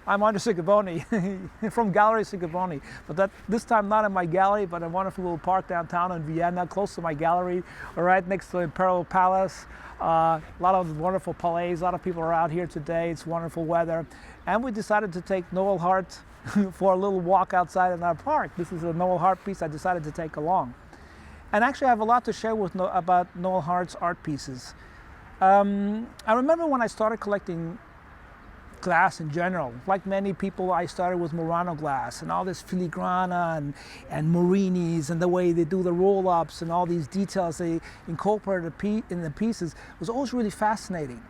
I'm under Sikabonyi, from Gallery Sikabonyi. But this time not in my gallery, but in a wonderful little park downtown in Vienna, close to my gallery, right next to the Imperial Palace. A lot of wonderful palais, a lot of people are out here today. It's wonderful weather. And we decided to take Noel Hart for a little walk outside in our park. This is a Noel Hart piece I decided to take along. And actually I have a lot to share about Noel Hart's art pieces. I remember when I started collecting glass in general. Like many people, I started with Murano glass and all this filigrana and Morinis and the way they do the roll-ups and all these details they incorporated in the pieces was always really fascinating.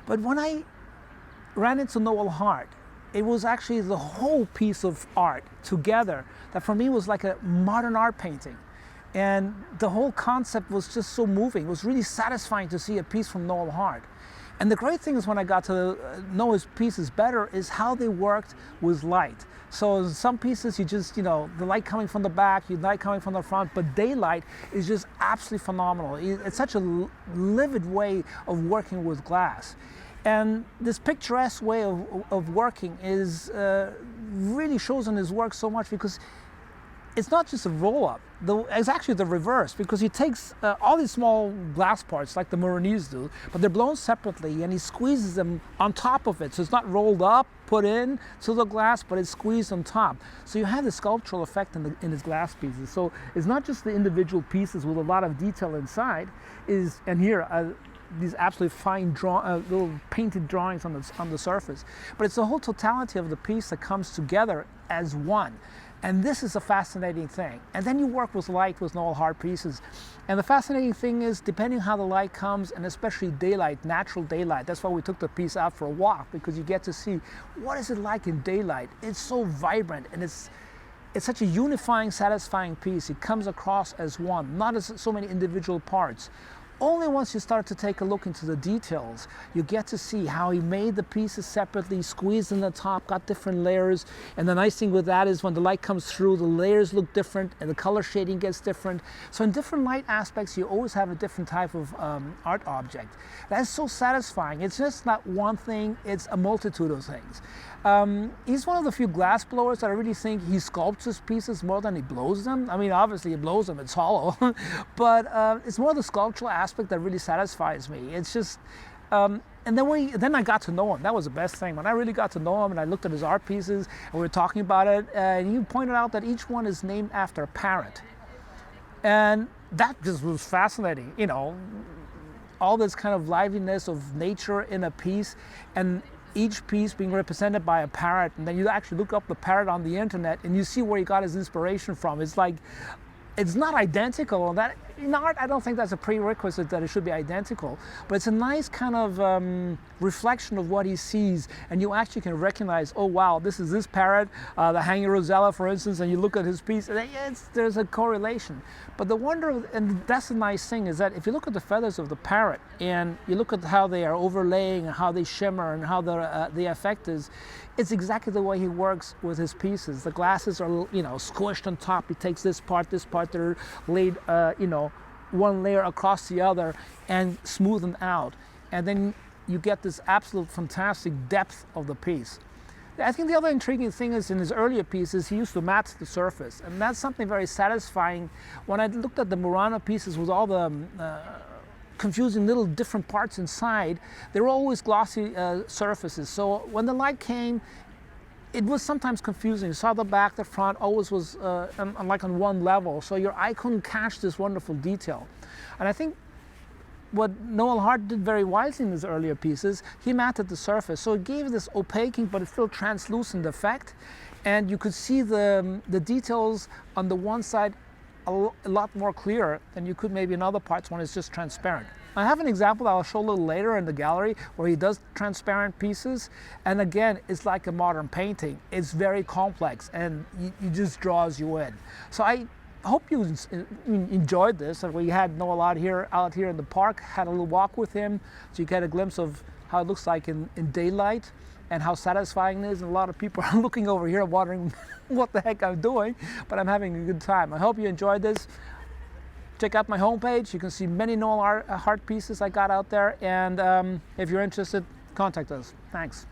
But when I ran into Noel Hart, it was actually the whole piece of art together that for me was like a modern art painting. And the whole concept was just so moving. It was really satisfying to see a piece from Noel Hart. And the great thing is when I got to know his pieces better is how they worked with light. So in some pieces you just, the light coming from the back, the light coming from the front, but daylight is just absolutely phenomenal. It's such a livid way of working with glass. And this picturesque way of working is really shows in his work so much because it's not just a roll-up. It's actually the reverse because he takes all these small glass parts like the Morinis do, but they're blown separately and he squeezes them on top of it. So it's not rolled up, put in to the glass, but it's squeezed on top. So you have the sculptural effect in his glass pieces. So it's not just the individual pieces with a lot of detail inside, and here these absolutely fine little painted drawings on the surface. But it's the whole totality of the piece that comes together as one. And this is a fascinating thing. And then you work with light with Noel Hart pieces. And the fascinating thing is, depending how the light comes, and especially daylight, natural daylight, that's why we took the piece out for a walk, because you get to see what is it like in daylight. It's so vibrant, and it's such a unifying, satisfying piece. It comes across as one, not as so many individual parts. Only once you start to take a look into the details, you get to see how he made the pieces separately, squeezed in the top, got different layers. And the nice thing with that is when the light comes through, the layers look different and the color shading gets different. So in different light aspects, you always have a different type of art object. That's so satisfying. It's just not one thing, it's a multitude of things. He's one of the few glass blowers that I really think he sculpts his pieces more than he blows them. I mean, obviously he blows them, it's hollow, but it's more the sculptural aspect that really satisfies me. It's just, and then I got to know him. That was the best thing. When I really got to know him and I looked at his art pieces and we were talking about it, and he pointed out that each one is named after a parrot. And that just was fascinating, all this kind of liveliness of nature in a piece, and each piece being represented by a parrot. And then you actually look up the parrot on the internet and you see where he got his inspiration from. It's like, it's not identical. That in art, I don't think that's a prerequisite that it should be identical, but it's a nice kind of reflection of what he sees, and you actually can recognize, oh wow, this is this parrot, the hanging rosella, for instance, and you look at his piece, and there's a correlation. But the wonder, and that's the nice thing, is that if you look at the feathers of the parrot and you look at how they are overlaying and how they shimmer and how the effect is, it's exactly the way he works with his pieces. The glasses are, squished on top. He takes this part, they're laid, one layer across the other and smoothen out. And then you get this absolute fantastic depth of the piece. I think the other intriguing thing is in his earlier pieces, he used to matte the surface. And that's something very satisfying. When I looked at the Murano pieces with all the confusing little different parts inside, they were always glossy surfaces. So when the light came, it was sometimes confusing. You saw the back, the front always was like on one level, so your eye couldn't catch this wonderful detail. And I think what Noel Hart did very wisely in his earlier pieces, he matted the surface, so it gave this opaquing but it's still translucent effect, and you could see the details on the one side a lot more clearer than you could maybe in other parts when it's just transparent. I have an example that I'll show a little later in the gallery where he does transparent pieces, and again, it's like a modern painting. It's very complex and it just draws you in. So I hope you enjoyed this, and we had Noel out here in the park, had a little walk with him, so you get a glimpse of how it looks like in daylight and how satisfying it is. And a lot of people are looking over here wondering what the heck I'm doing, but I'm having a good time. I hope you enjoyed this. Check out my homepage. You can see many Noel Hart pieces I got out there, and if you're interested, contact us. Thanks.